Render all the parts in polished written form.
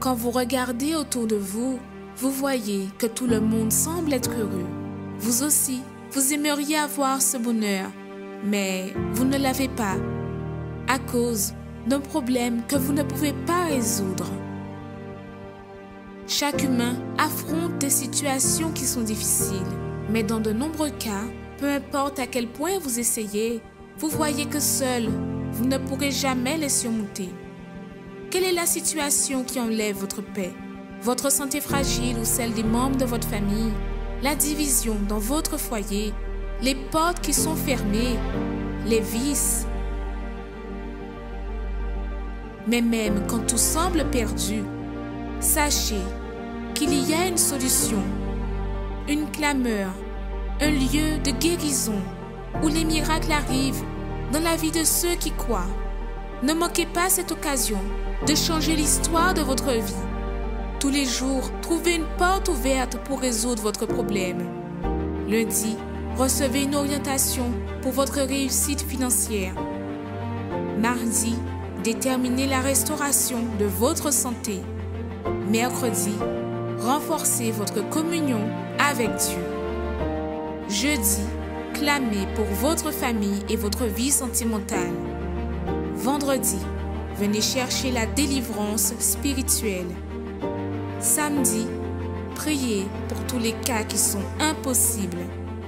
Quand vous regardez autour de vous, vous voyez que tout le monde semble être heureux. Vous aussi, vous aimeriez avoir ce bonheur, mais vous ne l'avez pas à cause d'un problème que vous ne pouvez pas résoudre. Chaque humain affronte des situations qui sont difficiles, mais dans de nombreux cas, peu importe à quel point vous essayez, vous voyez que seul, vous ne pourrez jamais les surmonter. Quelle est la situation qui enlève votre paix? Votre santé fragile ou celle des membres de votre famille? La division dans votre foyer? Les portes qui sont fermées? Les vices? Mais même quand tout semble perdu, sachez qu'il y a une solution, une clameur, un lieu de guérison où les miracles arrivent dans la vie de ceux qui croient. Ne manquez pas cette occasion de changer l'histoire de votre vie. Tous les jours, trouvez une porte ouverte pour résoudre votre problème. Lundi, recevez une orientation pour votre réussite financière. Mardi, déterminez la restauration de votre santé. Mercredi, renforcez votre communion avec Dieu. Jeudi, clamez pour votre famille et votre vie sentimentale. Vendredi, venez chercher la délivrance spirituelle. Samedi, priez pour tous les cas qui sont impossibles.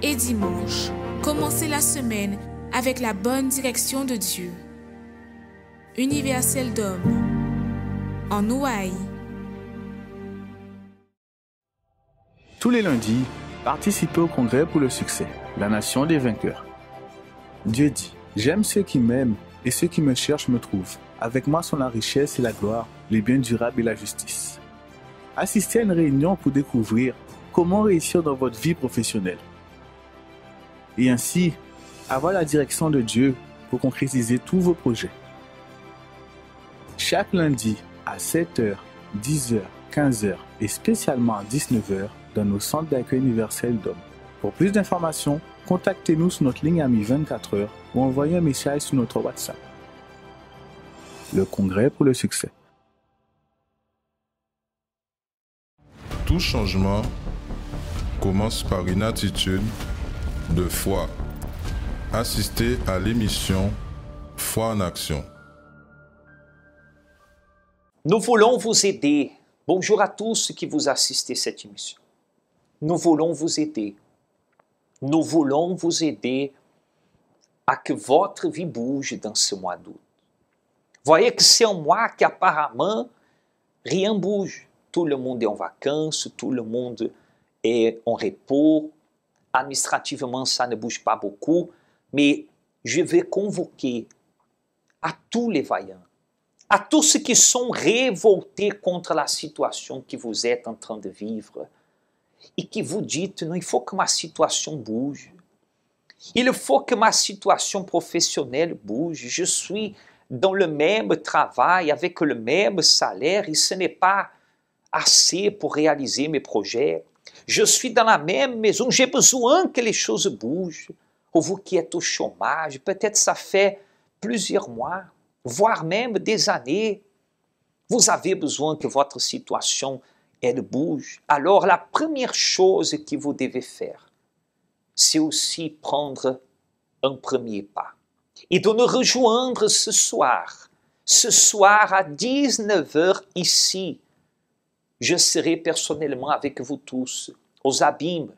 Et dimanche, commencez la semaine avec la bonne direction de Dieu. Universel d'Homme, en Hawaï. Tous les lundis, participez au Congrès pour le succès, la nation des vainqueurs. Dieu dit, « J'aime ceux qui m'aiment et ceux qui me cherchent me trouvent. Avec moi sont la richesse et la gloire, les biens durables et la justice. » Assistez à une réunion pour découvrir comment réussir dans votre vie professionnelle. Et ainsi, avoir la direction de Dieu pour concrétiser tous vos projets. Chaque lundi à 7h, 10h, 15h et spécialement à 19h dans nos centres d'accueil universel d'hommes. Pour plus d'informations, contactez-nous sur notre ligne Ami 24h ou envoyez un message sur notre WhatsApp. Le Congrès pour le succès. Tout changement commence par une attitude de foi. Assistez à l'émission Foi en action. Nous voulons vous aider. Bonjour à tous qui vous assistez à cette émission. Nous voulons vous aider. Nous voulons vous aider à que votre vie bouge dans ce mois d'août. Voyez que c'est un mois qu'apparemment rien bouge. Tout le monde est en vacances, tout le monde est en repos. Administrativement, ça ne bouge pas beaucoup. Mais je vais convoquer à tous les vaillants, à tous ceux qui sont révoltés contre la situation que vous êtes en train de vivre et qui vous dites, non, il faut que ma situation bouge. Il faut que ma situation professionnelle bouge. Je suis dans le même travail, avec le même salaire et ce n'est pas assez pour réaliser mes projets. Je suis dans la même maison, j'ai besoin que les choses bougent. Ou vous qui êtes au chômage, peut-être ça fait plusieurs mois, voire même des années. Vous avez besoin que votre situation, elle bouge. Alors la première chose que vous devez faire, c'est aussi prendre un premier pas. Et de nous rejoindre ce soir à 19h ici. Je serai personnellement avec vous tous, aux Abîmes,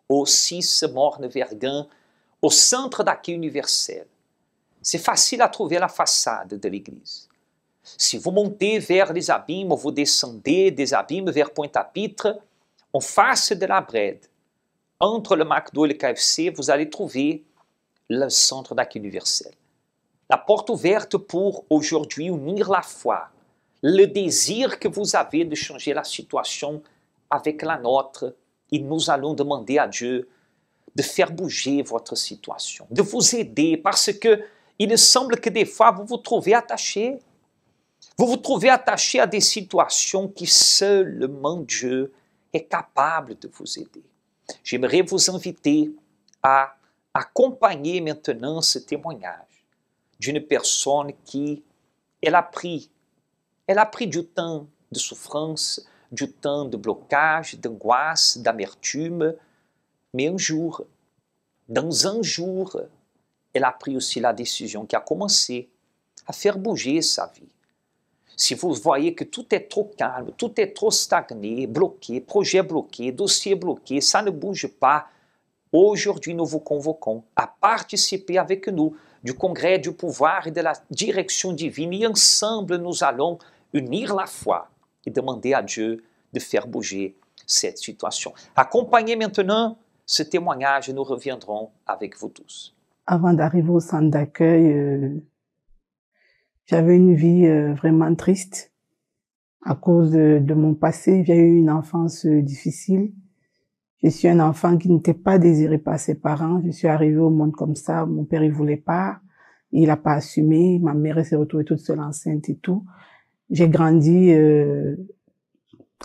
au 6 Morne-Verguen, au centre d'accueil universel. C'est facile à trouver la façade de l'église. Si vous montez vers les Abîmes, vous descendez des Abîmes vers Pointe-à-Pitre, en face de la Brède, entre le McDo et le KFC, vous allez trouver le centre d'accueil universel. La porte ouverte pour aujourd'hui unir la foi, le désir que vous avez de changer la situation avec la nôtre, et nous allons demander à Dieu de faire bouger votre situation, de vous aider, parce que il semble que des fois vous vous trouvez attaché. Vous vous trouvez attaché à des situations qui seulement Dieu est capable de vous aider. J'aimerais vous inviter à accompagner maintenant ce témoignage d'une personne qui, elle a pris du temps de souffrance, du temps de blocage, d'angoisse, d'amertume. Mais un jour, dans un jour, elle a pris aussi la décision qui a commencé à faire bouger sa vie. Si vous voyez que tout est trop calme, tout est trop stagné, bloqué, projet bloqué, dossier bloqué, ça ne bouge pas, aujourd'hui nous vous convoquons à participer avec nous du congrès du pouvoir et de la direction divine et ensemble nous allons unir la foi et demander à Dieu de faire bouger cette situation. Accompagnez maintenant ce témoignage et nous reviendrons avec vous tous. Avant d'arriver au centre d'accueil, j'avais une vie vraiment triste à cause de mon passé. J'ai eu une enfance difficile. Je suis un enfant qui n'était pas désiré par ses parents. Je suis arrivée au monde comme ça. Mon père, il voulait pas. Il a pas assumé. Ma mère, s'est retrouvée toute seule enceinte et tout. J'ai grandi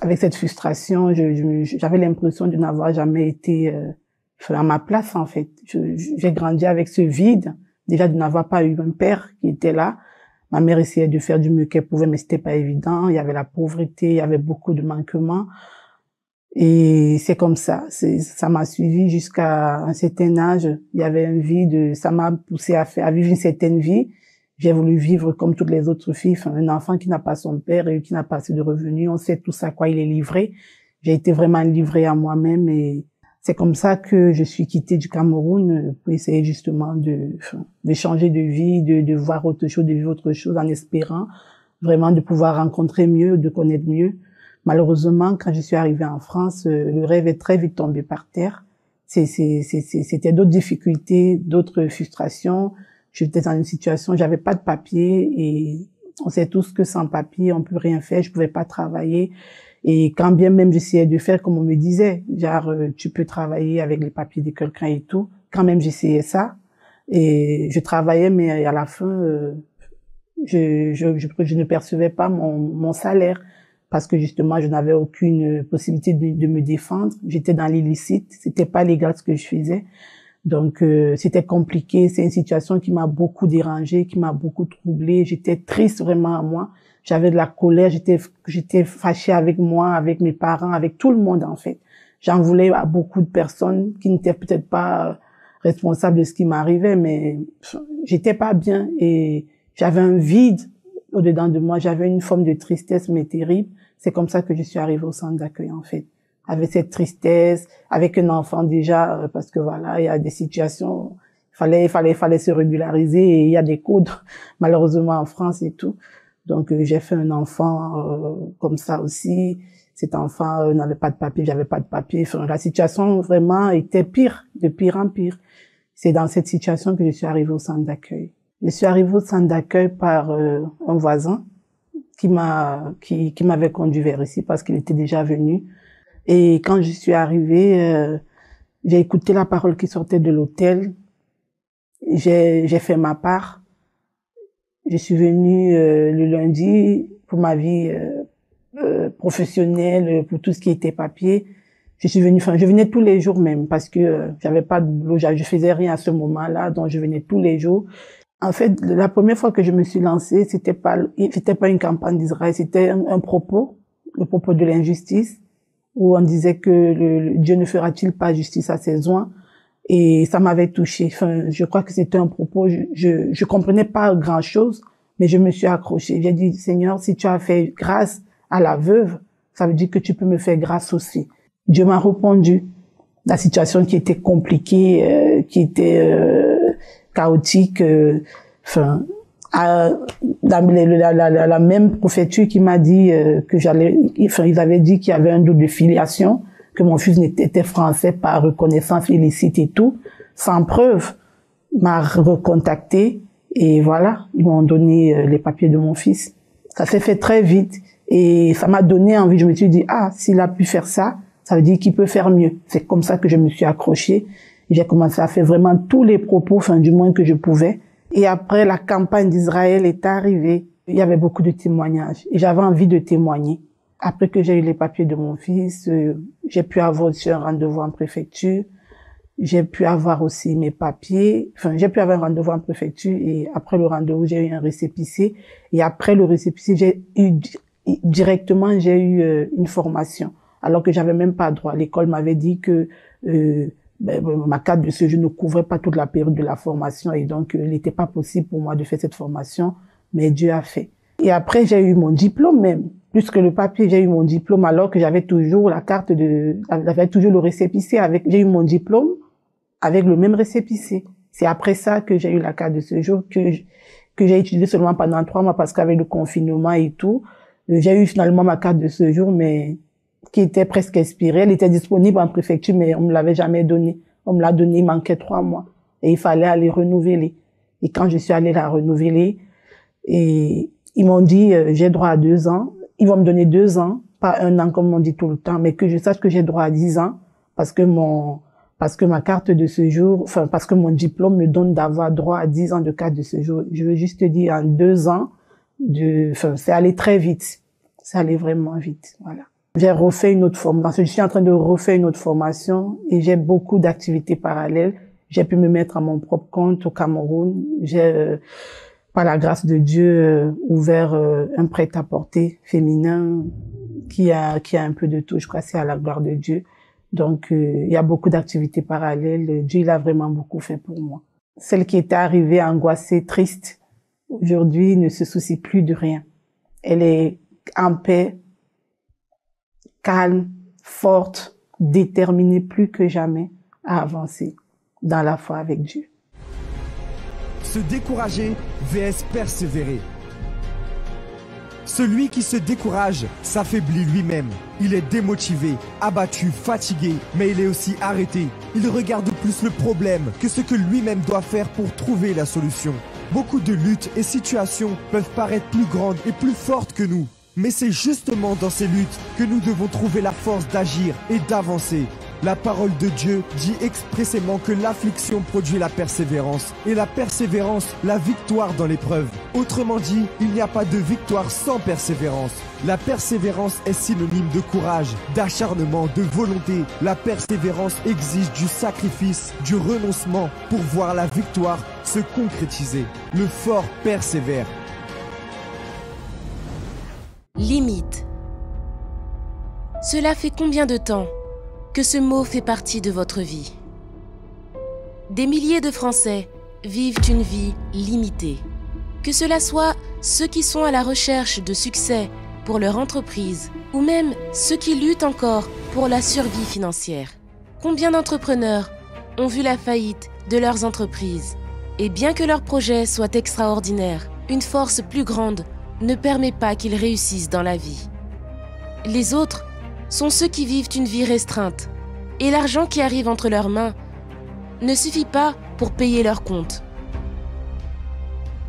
avec cette frustration. J'avais l'impression de n'avoir jamais été à ma place, en fait. J'ai grandi avec ce vide. Déjà, de n'avoir pas eu un père qui était là. Ma mère essayait de faire du mieux qu'elle pouvait, mais c'était pas évident. Il y avait la pauvreté, il y avait beaucoup de manquements. Et c'est comme ça. Ça m'a suivi jusqu'à un certain âge. Il y avait un vide. Ça m'a poussé à vivre une certaine vie. J'ai voulu vivre comme toutes les autres filles. Enfin, un enfant qui n'a pas son père et qui n'a pas assez de revenus. On sait tout ça, à quoi il est livré. J'ai été vraiment livrée à moi-même et c'est comme ça que je suis quittée du Cameroun pour essayer justement de changer de vie, de voir autre chose, de vivre autre chose en espérant vraiment de pouvoir rencontrer mieux, de connaître mieux. Malheureusement, quand je suis arrivée en France, le rêve est très vite tombé par terre. C'était d'autres difficultés, d'autres frustrations. J'étais dans une situation, j'avais pas de papier et on sait tous que sans papier, on peut rien faire. Je pouvais pas travailler. Et quand bien même j'essayais de faire comme on me disait, genre tu peux travailler avec les papiers de quelqu'un et tout, quand même j'essayais ça et je travaillais mais à la fin je ne percevais pas mon salaire parce que justement je n'avais aucune possibilité de me défendre, j'étais dans l'illicite, c'était pas légal ce que je faisais. Donc c'était compliqué, c'est une situation qui m'a beaucoup dérangée, qui m'a beaucoup troublée, j'étais triste vraiment à moi. J'avais de la colère, j'étais fâchée avec moi, avec mes parents, avec tout le monde en fait. J'en voulais à beaucoup de personnes qui n'étaient peut-être pas responsables de ce qui m'arrivait, mais j'étais pas bien et j'avais un vide au-dedans de moi. J'avais une forme de tristesse mais terrible. C'est comme ça que je suis arrivée au centre d'accueil en fait. Avec cette tristesse, avec un enfant déjà, parce que voilà, il y a des situations, il fallait se régulariser et il y a des codes malheureusement en France et tout. Donc j'ai fait un enfant comme ça aussi. Cet enfant n'avait pas de papier, j'avais pas de papier. Enfin, la situation vraiment était pire, de pire en pire. C'est dans cette situation que je suis arrivée au centre d'accueil. Je suis arrivée au centre d'accueil par un voisin qui m'avait conduit vers ici parce qu'il était déjà venu. Et quand je suis arrivée, j'ai écouté la parole qui sortait de l'hôtel. J'ai fait ma part. Je suis venue le lundi pour ma vie professionnelle, pour tout ce qui était papier. Je venais tous les jours même parce que j'avais pas de boulot, je faisais rien à ce moment-là, donc je venais tous les jours. En fait, la première fois que je me suis lancée, c'était pas une campagne d'Israël, c'était un propos, le propos de l'injustice, où on disait que Dieu ne fera-t-il pas justice à ses oints. Et ça m'avait touchée. Enfin, je crois que c'était un propos, je comprenais pas grand chose, mais je me suis accrochée. J'ai dit, Seigneur, si tu as fait grâce à la veuve, ça veut dire que tu peux me faire grâce aussi. Dieu m'a répondu. La situation qui était compliquée, qui était chaotique, enfin, la même prophétie qui m'a dit ils avaient dit qu'il y avait un doute de filiation, que mon fils était français par reconnaissance illicite et tout, sans preuve, m'a recontacté et voilà, ils m'ont donné les papiers de mon fils. Ça s'est fait très vite et ça m'a donné envie. Je me suis dit, s'il a pu faire ça, ça veut dire qu'il peut faire mieux. C'est comme ça que je me suis accrochée. J'ai commencé à faire vraiment tous les propos, du moins que je pouvais. Et après, la campagne d'Israël est arrivée. Il y avait beaucoup de témoignages et j'avais envie de témoigner. Après que j'ai eu les papiers de mon fils, j'ai pu avoir aussi un rendez-vous en préfecture. J'ai pu avoir aussi mes papiers. J'ai pu avoir un rendez-vous en préfecture et après le rendez-vous, j'ai eu un récépissé. Et après le récépissé, j'ai eu directement, j'ai eu une formation, alors que j'avais même pas droit. L'école m'avait dit que ma carte de séjour ne couvrait pas toute la période de la formation et donc il n'était pas possible pour moi de faire cette formation, mais Dieu a fait. Et après, j'ai eu mon diplôme même. Plus que le papier, j'ai eu mon diplôme alors que j'avais toujours j'avais toujours le récépissé j'ai eu mon diplôme avec le même récépissé. C'est après ça que j'ai eu la carte de séjour que j'ai utilisée seulement pendant 3 mois parce qu'avec le confinement et tout, j'ai eu finalement ma carte de séjour, mais qui était presque expirée. Elle était disponible en préfecture, mais on me l'avait jamais donnée. On me l'a donnée, il manquait 3 mois. Et il fallait aller renouveler. Et quand je suis allée la renouveler, et ils m'ont dit, j'ai droit à 2 ans. Ils vont me donner 2 ans, pas 1 an comme on dit tout le temps, mais que je sache que j'ai droit à 10 ans parce que ma carte de séjour, parce que mon diplôme me donne d'avoir droit à 10 ans de carte de séjour. Je veux juste te dire, en 2 ans, c'est allé très vite. C'est allé vraiment vite, voilà. J'ai refait une autre formation. Je suis en train de refaire une autre formation et j'ai beaucoup d'activités parallèles. J'ai pu me mettre à mon propre compte au Cameroun. J'ai, par la grâce de Dieu, ouvert un prêt-à-porter féminin qui a un peu de tout. Je crois que c'est à la gloire de Dieu. Donc, il y a beaucoup d'activités parallèles. Dieu, il a vraiment beaucoup fait pour moi. Celle qui était arrivée angoissée, triste, aujourd'hui ne se soucie plus de rien. Elle est en paix, calme, forte, déterminée plus que jamais à avancer dans la foi avec Dieu. Se décourager vs persévérer. Celui qui se décourage s'affaiblit lui-même. Il est démotivé, abattu, fatigué, mais il est aussi arrêté. Il regarde plus le problème que ce que lui-même doit faire pour trouver la solution. Beaucoup de luttes et situations peuvent paraître plus grandes et plus fortes que nous. Mais c'est justement dans ces luttes que nous devons trouver la force d'agir et d'avancer. La parole de Dieu dit expressément que l'affliction produit la persévérance et la persévérance, la victoire dans l'épreuve. Autrement dit, il n'y a pas de victoire sans persévérance. La persévérance est synonyme de courage, d'acharnement, de volonté. La persévérance exige du sacrifice, du renoncement pour voir la victoire se concrétiser. Le fort persévère. Limite. Cela fait combien de temps que ce mot fait partie de votre vie? Des milliers de Français vivent une vie limitée. Que cela soit ceux qui sont à la recherche de succès pour leur entreprise ou même ceux qui luttent encore pour la survie financière. Combien d'entrepreneurs ont vu la faillite de leurs entreprises? Et bien que leurs projets soient extraordinaires, une force plus grande ne permet pas qu'ils réussissent dans la vie. Les autres sont ceux qui vivent une vie restreinte et l'argent qui arrive entre leurs mains ne suffit pas pour payer leurs comptes.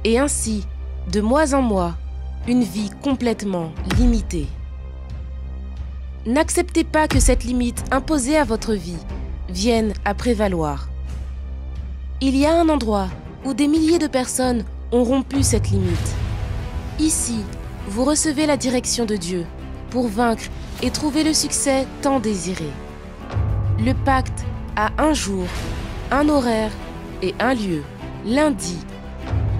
Et ainsi, de mois en mois, une vie complètement limitée. N'acceptez pas que cette limite imposée à votre vie vienne à prévaloir. Il y a un endroit où des milliers de personnes ont rompu cette limite. Ici, vous recevez la direction de Dieu pour vaincre et trouver le succès tant désiré. Le pacte a un jour, un horaire et un lieu, lundi,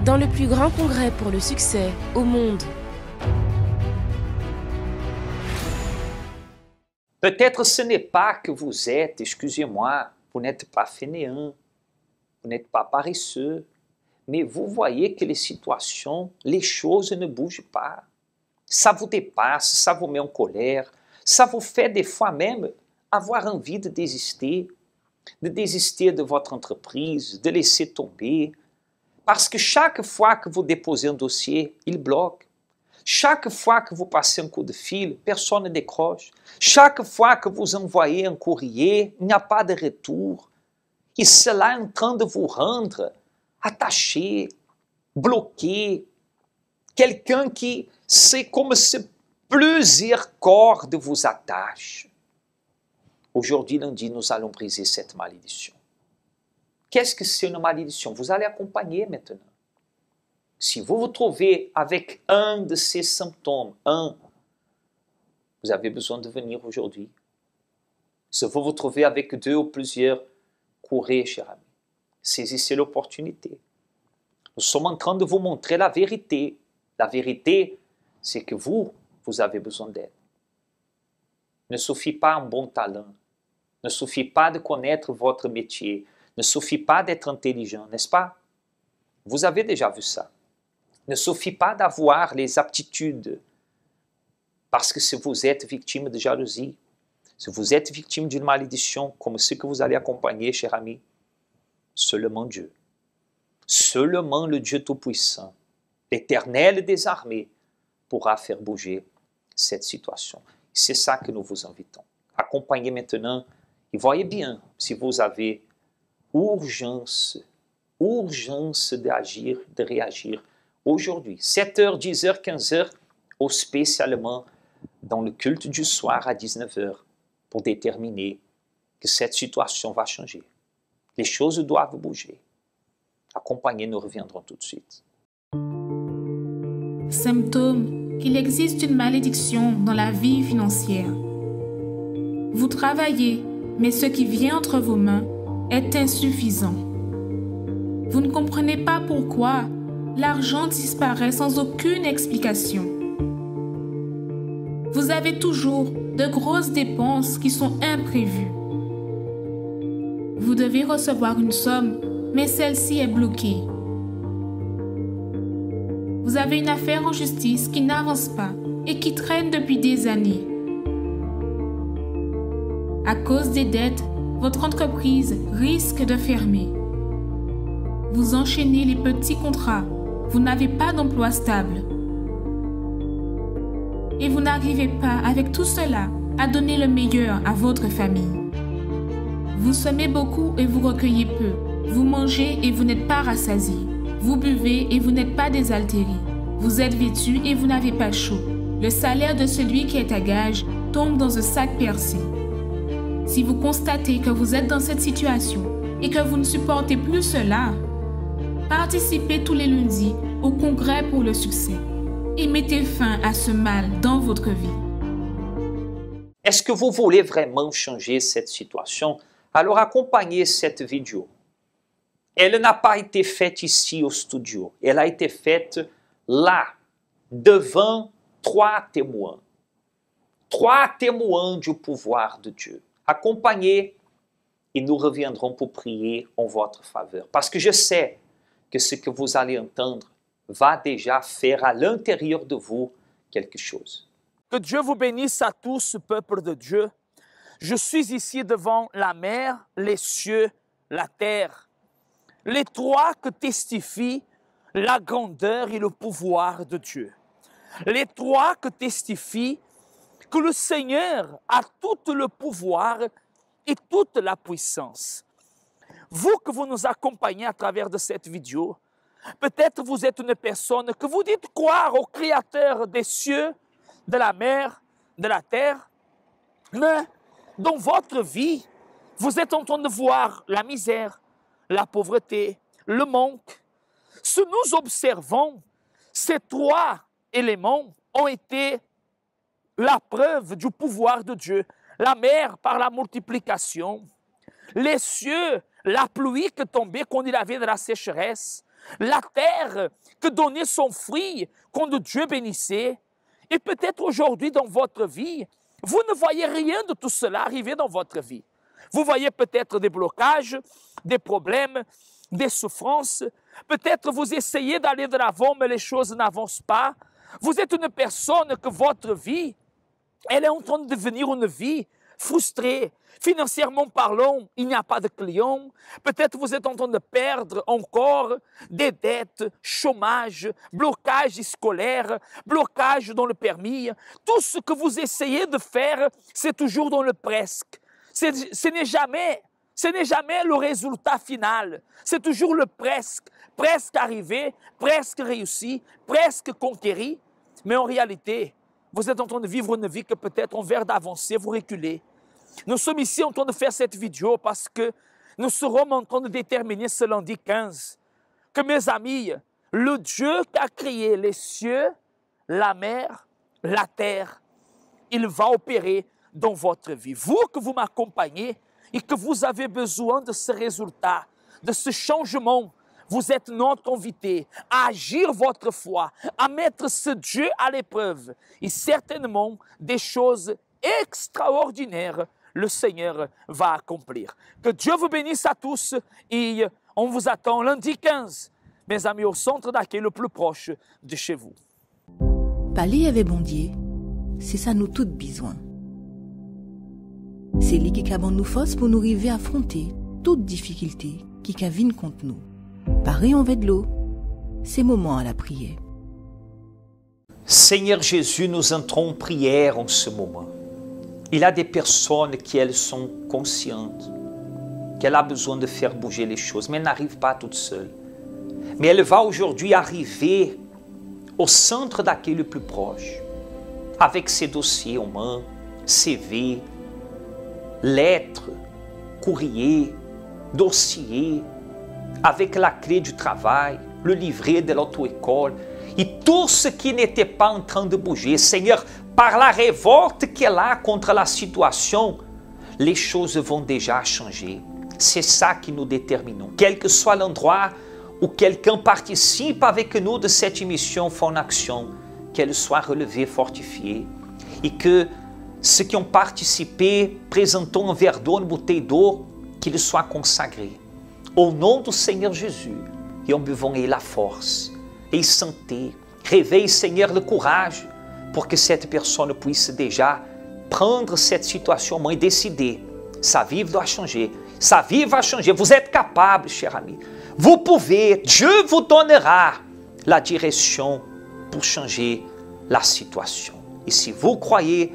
dans le plus grand congrès pour le succès au monde. Peut-être ce n'est pas que vous êtes, excusez-moi, vous n'êtes pas fainéant, vous n'êtes pas paresseux, mais vous voyez que les situations, les choses ne bougent pas. Ça vous dépasse, ça vous met en colère, ça vous fait des fois même avoir envie de désister de votre entreprise, de laisser tomber. Parce que chaque fois que vous déposez un dossier, il bloque. Chaque fois que vous passez un coup de fil, personne ne décroche. Chaque fois que vous envoyez un courrier, il n'y a pas de retour. Et cela est en train de vous rendre attaché, bloqué. Quelqu'un qui, c'est comme si plusieurs cordes vous attachent. Aujourd'hui, lundi, nous allons briser cette malédiction. Qu'est-ce que c'est une malédiction? Vous allez accompagner maintenant. Si vous vous trouvez avec un de ces symptômes, vous avez besoin de venir aujourd'hui. Si vous vous trouvez avec 2 ou plusieurs, courez, cher ami. Saisissez l'opportunité. Nous sommes en train de vous montrer la vérité. La vérité, c'est que vous vous avez besoin d'aide. Ne suffit pas un bon talent. Ne suffit pas de connaître votre métier. Ne suffit pas d'être intelligent, n'est-ce pas? Vous avez déjà vu ça. Ne suffit pas d'avoir les aptitudes. Parce que si vous êtes victime de jalousie, si vous êtes victime d'une malédiction, comme ce que vous allez accompagner, cher ami, seulement Dieu, seulement le Dieu Tout-Puissant, l'Éternel des armées, pourra faire bouger cette situation. C'est ça que nous vous invitons. Accompagnez maintenant et voyez bien si vous avez urgence d'agir, de réagir aujourd'hui. 7h, 10h, 15h, ou spécialement dans le culte du soir à 19h, pour déterminer que cette situation va changer. Les choses doivent bouger. Accompagnez, nous reviendrons tout de suite. Symptôme qu'il existe une malédiction dans la vie financière. Vous travaillez, mais ce qui vient entre vos mains est insuffisant. Vous ne comprenez pas pourquoi l'argent disparaît sans aucune explication. Vous avez toujours de grosses dépenses qui sont imprévues. Vous devez recevoir une somme, mais celle-ci est bloquée. Vous avez une affaire en justice qui n'avance pas et qui traîne depuis des années. À cause des dettes, votre entreprise risque de fermer. Vous enchaînez les petits contrats. Vous n'avez pas d'emploi stable. Et vous n'arrivez pas, avec tout cela, à donner le meilleur à votre famille. Vous semez beaucoup et vous recueillez peu. Vous mangez et vous n'êtes pas rassasié. Vous buvez et vous n'êtes pas désaltéré. Vous êtes vêtu et vous n'avez pas chaud. Le salaire de celui qui est à gage tombe dans un sac percé. Si vous constatez que vous êtes dans cette situation et que vous ne supportez plus cela, participez tous les lundis au congrès pour le succès et mettez fin à ce mal dans votre vie. Est-ce que vous voulez vraiment changer cette situation? Alors accompagnez cette vidéo. Elle n'a pas été faite ici au studio. Elle a été faite là, devant 3 témoins. 3 témoins du pouvoir de Dieu. Accompagnez et nous reviendrons pour prier en votre faveur. Parce que je sais que ce que vous allez entendre va déjà faire à l'intérieur de vous quelque chose. Que Dieu vous bénisse à tous, peuple de Dieu. Je suis ici devant la mer, les cieux, la terre. Les 3 que testifient la grandeur et le pouvoir de Dieu. Les 3 que testifient que le Seigneur a tout le pouvoir et toute la puissance. Vous que vous nous accompagnez à travers de cette vidéo, peut-être vous êtes une personne que vous dites croire au Créateur des cieux, de la mer, de la terre, mais dans votre vie, vous êtes en train de voir la misère, la pauvreté, le manque. Ce nous observons, ces 3 éléments ont été la preuve du pouvoir de Dieu. La mer par la multiplication, les cieux, la pluie qui tombait quand il avait de la sécheresse, la terre qui donnait son fruit quand Dieu bénissait. Et peut-être aujourd'hui dans votre vie, vous ne voyez rien de tout cela arriver dans votre vie. Vous voyez peut-être des blocages, des problèmes, des souffrances. Peut-être vous essayez d'aller de l'avant, mais les choses n'avancent pas. Vous êtes une personne que votre vie, elle est en train de devenir une vie frustrée. Financièrement parlant, il n'y a pas de clients. Peut-être vous êtes en train de perdre encore des dettes, chômage, blocage scolaire, blocage dans le permis. Tout ce que vous essayez de faire, c'est toujours dans le presque. Ce n'est jamais le résultat final. C'est toujours le presque. Presque arrivé, presque réussi, presque conquéri. Mais en réalité, vous êtes en train de vivre une vie que peut-être en vert d'avancer, vous reculez. Nous sommes ici en train de faire cette vidéo parce que nous serons en train de déterminer ce lundi 15 que, mes amis, le Dieu qui a créé les cieux, la mer, la terre, il va opérer dans votre vie. Vous que vous m'accompagnez et que vous avez besoin de ce résultat, de ce changement, vous êtes notre invité à agir votre foi, à mettre ce Dieu à l'épreuve. Et certainement, des choses extraordinaires, le Seigneur va accomplir. Que Dieu vous bénisse à tous et on vous attend lundi 15, mes amis, au centre d'accueil le plus proche de chez vous. Parler avec bon Dieu, c'est ça nous toutes besoin. C'est lui qui a nous force pour nous arriver à affronter toute difficulté qui viennent contre nous. Pareil en de l'eau, c'est moment à la prière. Seigneur Jésus, nous entrons en prière en ce moment. Il y a des personnes qui, elles, sont conscientes qu'elle a besoin de faire bouger les choses, mais elle n'arrive pas toute seule. Mais elle va aujourd'hui arriver au centre d'accueil le plus proche, avec ses dossiers en main, CV, lettres, courriers, dossiers, avec la clé du travail, le livret de l'auto-école, et tout ce qui n'était pas en train de bouger. Seigneur, par la révolte qu'elle a contre la situation, les choses vont déjà changer. C'est ça qui nous déterminons. Quel que soit l'endroit où quelqu'un participe avec nous de cette émission Foi en Action, qu'elle soit relevée, fortifiée, et que ceux qui ont participé, présentons un verre d'eau, une bouteille d'eau, qu'il soit consacré. Au nom du Seigneur Jésus, et en buvant et la force, et santé, réveille, Seigneur, le courage, pour que cette personne puisse déjà prendre cette situation et décider. Sa vie doit changer. Sa vie va changer. Vous êtes capable, cher ami. Vous pouvez, Dieu vous donnera la direction pour changer la situation. Et si vous croyez,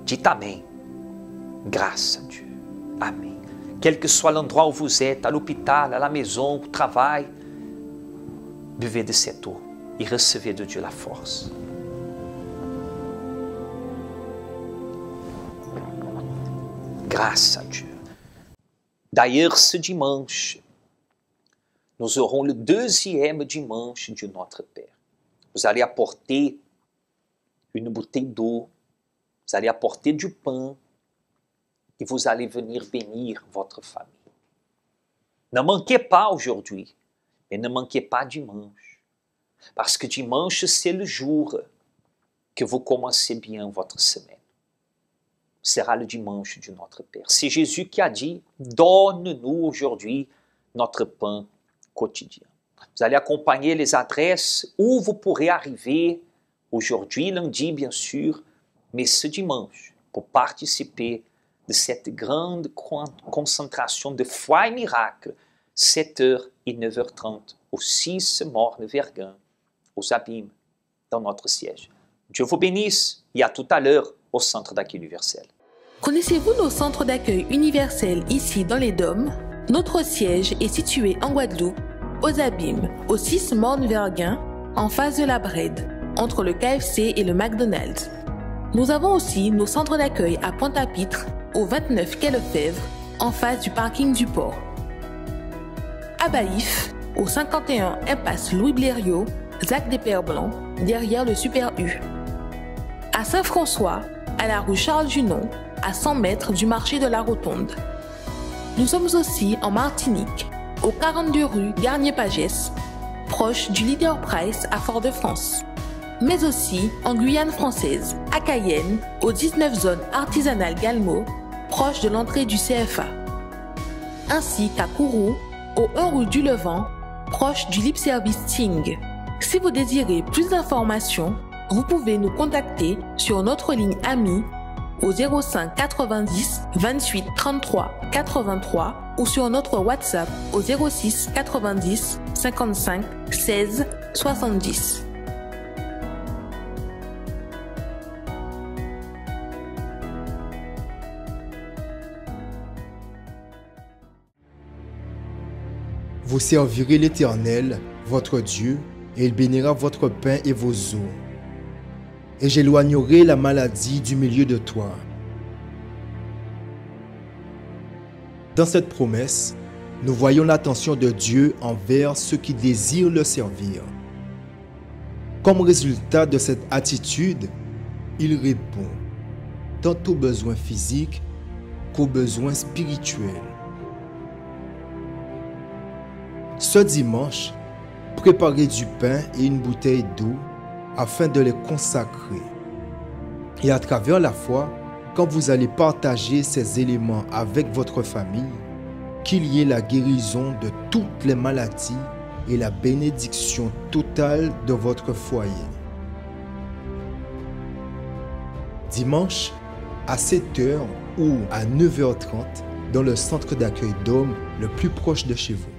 dites Amen. Grâce à Dieu. Amen. Quel que soit l'endroit où vous êtes, à l'hôpital, à la maison, au travail, buvez de cette eau et recevez de Dieu la force. Grâce à Dieu. D'ailleurs, ce dimanche, nous aurons le 2e dimanche de Notre Père. Vous allez apporter une bouteille d'eau, vous allez apporter du pain et vous allez venir bénir votre famille. Ne manquez pas aujourd'hui, mais ne manquez pas dimanche. Parce que dimanche, c'est le jour que vous commencez bien votre semaine. Sera le dimanche de Notre Père. C'est Jésus qui a dit, donne-nous aujourd'hui notre pain quotidien. Vous allez accompagner les adresses où vous pourrez arriver aujourd'hui, lundi bien sûr, mais ce dimanche, pour participer de cette grande concentration de foi et miracle, 7h et 9h30, au 6 Morne-Verguen, aux Abîmes, dans notre siège. Dieu vous bénisse et à tout à l'heure au Centre d'accueil universel. Connaissez-vous nos centres d'accueil universels ici dans les Dômes? Notre siège est situé en Guadeloupe, aux Abîmes, au 6 Morne-Verguen, en face de la Brède, entre le KFC et le McDonald's. Nous avons aussi nos centres d'accueil à Pointe-à-Pitre, au 29 quai Lefebvre, en face du parking du port. À Baïf, au 51 impasse Louis Blériot, Zac des Pères Blancs, derrière le Super U. À Saint-François, à la rue Charles-Junon, à 100 mètres du marché de la Rotonde. Nous sommes aussi en Martinique, au 42 rue Garnier-Pagès, proche du Leader Price à Fort-de-France. Mais aussi en Guyane française, à Cayenne, aux 19 zones artisanales Galmo, proche de l'entrée du CFA. Ainsi qu'à Kourou, au 1 rue du Levant, proche du Lip Service Ting. Si vous désirez plus d'informations, vous pouvez nous contacter sur notre ligne AMI au 05 90 28 33 83 ou sur notre WhatsApp au 06 90 55 16 70. Vous servirez l'Éternel, votre Dieu, et il bénira votre pain et vos eaux. Et j'éloignerai la maladie du milieu de toi. Dans cette promesse, nous voyons l'attention de Dieu envers ceux qui désirent le servir. Comme résultat de cette attitude, il répond tant aux besoins physiques qu'aux besoins spirituels. Ce dimanche, préparez du pain et une bouteille d'eau afin de les consacrer. Et à travers la foi, quand vous allez partager ces éléments avec votre famille, qu'il y ait la guérison de toutes les maladies et la bénédiction totale de votre foyer. Dimanche, à 7h ou à 9h30, dans le centre d'accueil d'hommes le plus proche de chez vous.